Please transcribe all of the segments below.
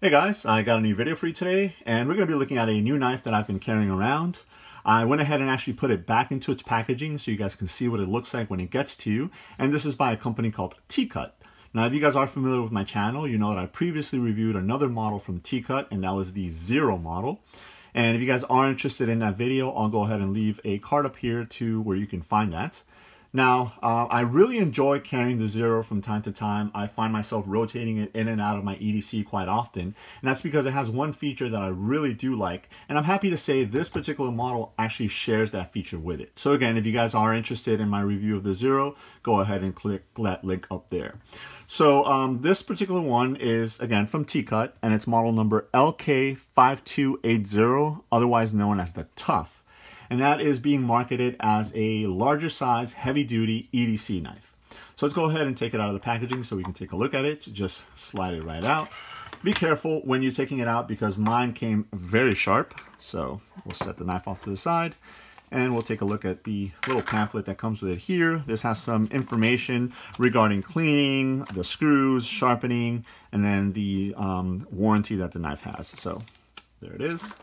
Hey guys, I got a new video for you today, and we're going to be looking at a new knife that I've been carrying around. I went ahead and actually put it back into its packaging so you guys can see what it looks like when it gets to you, and this is by a company called Tekut. Now, if you guys are familiar with my channel, you know that I previously reviewed another model from Tekut, and that was the Zero model. And if you guys are interested in that video, I'll go ahead and leave a card up here to where you can find that. Now, I really enjoy carrying the Zero from time to time. I find myself rotating it in and out of my EDC quite often, and that's because it has one feature that I really do like, and I'm happy to say this particular model actually shares that feature with it. So again, if you guys are interested in my review of the Zero, go ahead and click that link up there. So this particular one is, again, from Tekut, and it's model number LK5280, otherwise known as the Tough. And that is being marketed as a larger size, heavy duty EDC knife. So let's go ahead and take it out of the packaging so we can take a look at it. Just slide it right out. Be careful when you're taking it out because mine came very sharp. So we'll set the knife off to the side and we'll take a look at the little pamphlet that comes with it here. This has some information regarding cleaning, the screws, sharpening, and then the warranty that the knife has. So there it is.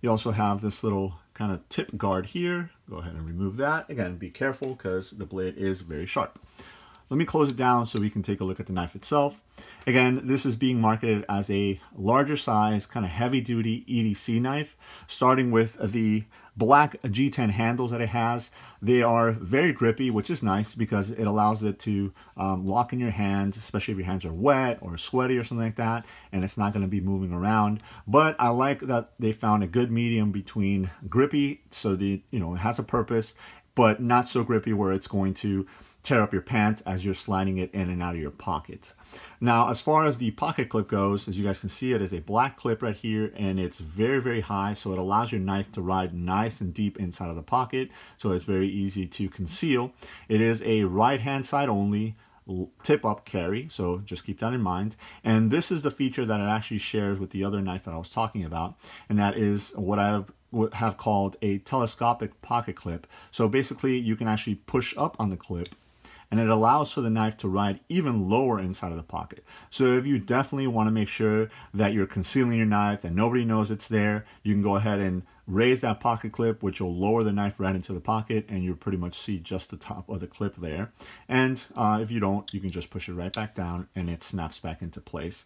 You also have this little kind of tip guard here. Go ahead and remove that. Again, be careful because the blade is very sharp. Let me close it down so we can take a look at the knife itself. Again, this is being marketed as a larger size, kind of heavy duty EDC knife, starting with the black G10 handles that it has. They are very grippy, which is nice because it allows it to lock in your hand, especially if your hands are wet or sweaty or something like that, and it's not going to be moving around. But I like that they found a good medium between grippy, so it has a purpose, but not so grippy where it's going to tear up your pants as you're sliding it in and out of your pocket. Now, as far as the pocket clip goes, as you guys can see, it is a black clip right here, and it's very, very high, so it allows your knife to ride nice and deep inside of the pocket, so it's very easy to conceal. It is a right-hand side only tip-up carry, so just keep that in mind. And this is the feature that it actually shares with the other knife that I was talking about, and that is what I have called a telescopic pocket clip. So basically, you can actually push up on the clip, and it allows for the knife to ride even lower inside of the pocket. So if you definitely want to make sure that you're concealing your knife and nobody knows it's there, you can go ahead and raise that pocket clip, which will lower the knife right into the pocket, and you'll pretty much see just the top of the clip there. And if you don't, you can just push it right back down and it snaps back into place.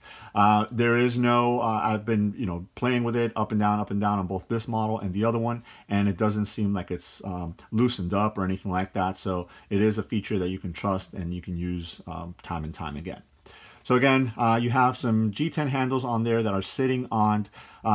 There is no, I've been playing with it up and down on both this model and the other one, and it doesn't seem like it's loosened up or anything like that. So it is a feature that you can trust and you can use time and time again. So again, you have some G10 handles on there that are sitting on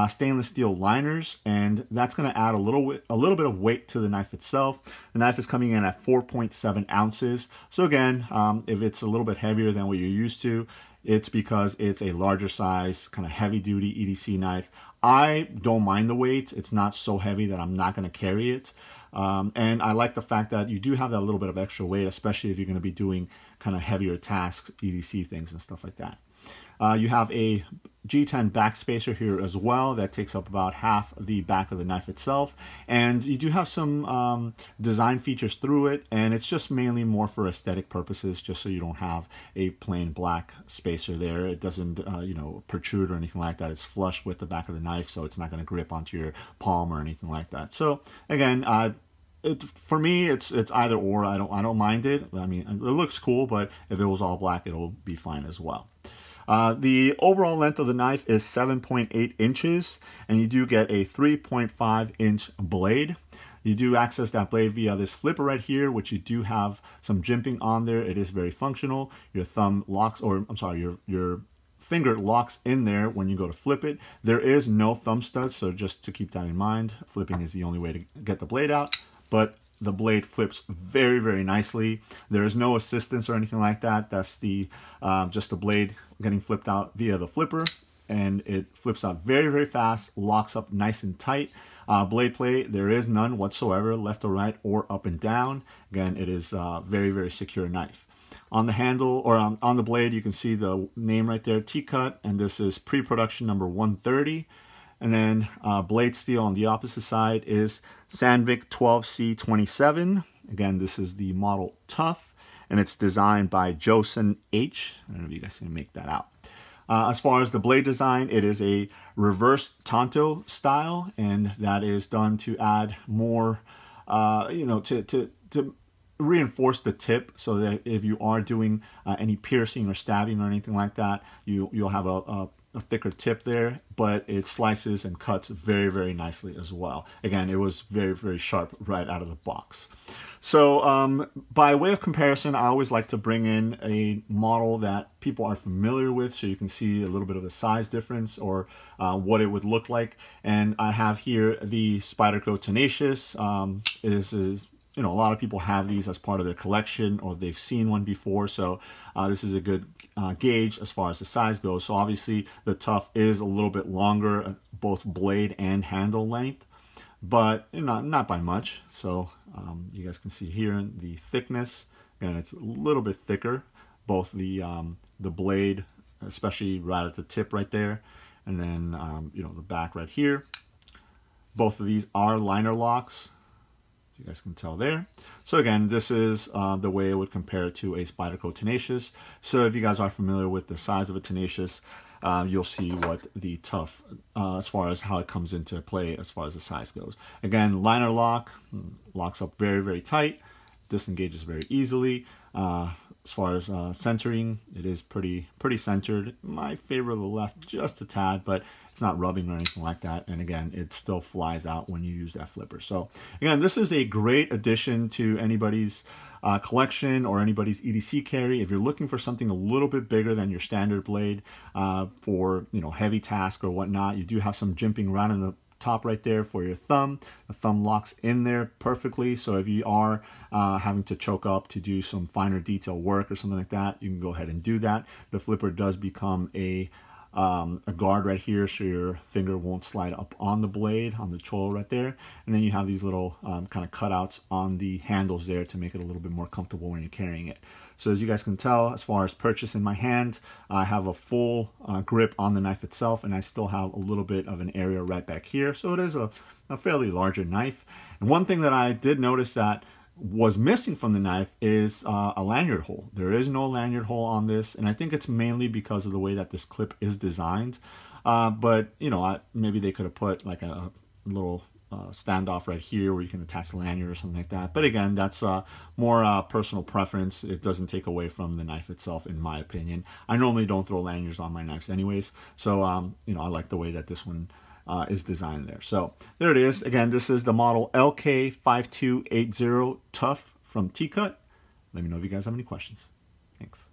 stainless steel liners, and that's going to add a little bit of weight to the knife itself. The knife is coming in at 4.7 ounces. So again, if it's a little bit heavier than what you're used to, it's because it's a larger size, kind of heavy duty EDC knife. I don't mind the weight. It's not so heavy that I'm not going to carry it. And I like the fact that you do have that little bit of extra weight, especially if you're going to be doing kind of heavier tasks, EDC things and stuff like that. You have a G10 back spacer here as well that takes up about half the back of the knife itself, and you do have some design features through it, and it's just mainly more for aesthetic purposes, just so you don't have a plain black spacer there. It doesn't protrude or anything like that. It's flush with the back of the knife, so it's not going to grip onto your palm or anything like that. So again, for me, it's either or. I don't mind it. I mean, it looks cool, but if it was all black, it'll be fine as well. The overall length of the knife is 7.8 inches, and you do get a 3.5 inch blade. You do access that blade via this flipper right here, which you do have some jimping on there. It is very functional. Your thumb locks, or I'm sorry, your finger locks in there when you go to flip it. There is no thumb studs, so just to keep that in mind, flipping is the only way to get the blade out, but the blade flips very, very nicely. There is no assistance or anything like that. That's the just the blade getting flipped out via the flipper, and it flips out very, very fast, locks up nice and tight. Blade play, there is none whatsoever, left or right or up and down. Again, it is a very, very secure knife. On the handle, or on the blade, you can see the name right there, Tekut, and this is pre-production number 130. And then blade steel on the opposite side is Sandvik 12C27. Again, this is the model Tough, and it's designed by Josen H. I don't know if you guys can make that out. As far as the blade design, it is a reverse tanto style, and that is done to add more, to reinforce the tip, so that if you are doing any piercing or stabbing or anything like that, you'll have a thicker tip there, but it slices and cuts very, very nicely as well. Again, it was very, very sharp right out of the box. So by way of comparison, I always like to bring in a model that people are familiar with, so you can see a little bit of the size difference, or what it would look like. And I have here the Spyderco Tenacious. A lot of people have these as part of their collection, or they've seen one before, so this is a good gauge as far as the size goes. So obviously the Tough is a little bit longer, both blade and handle length, but not by much. So you guys can see here the thickness, and it's a little bit thicker, both the blade, especially right at the tip right there, and then the back right here. Both of these are liner locks, you guys can tell there. So again, this is the way it would compare to a Spyderco Tenacious. So if you guys are familiar with the size of a Tenacious, you'll see what the Tough, as far as how it comes into play as far as the size goes. Again, liner lock, locks up very, very tight, disengages very easily. As far as centering, it is pretty centered. My favorite of the left just a tad, but it's not rubbing or anything like that. And again, it still flies out when you use that flipper. So again, this is a great addition to anybody's collection or anybody's EDC carry. If you're looking for something a little bit bigger than your standard blade for heavy task or whatnot, you do have some jimping right in the top right there for your thumb. The thumb locks in there perfectly, so if you are having to choke up to do some finer detail work or something like that, you can go ahead and do that. The flipper does become a guard right here, so your finger won't slide up on the blade, on the choil right there. And then you have these little kind of cutouts on the handles there to make it a little bit more comfortable when you're carrying it. So as you guys can tell, as far as purchase in my hand, I have a full grip on the knife itself, and I still have a little bit of an area right back here. So it is a fairly larger knife. And one thing that I did notice that was missing from the knife is a lanyard hole. There is no lanyard hole on this, and I think it's mainly because of the way that this clip is designed. But maybe they could have put like a little standoff right here where you can attach the lanyard or something like that. But again, that's more personal preference. It doesn't take away from the knife itself, in my opinion. I normally don't throw lanyards on my knives anyways, so I like the way that this one is designed there. So there it is. Again, this is the model LK5280 Tough from Tekut. Let me know if you guys have any questions. Thanks.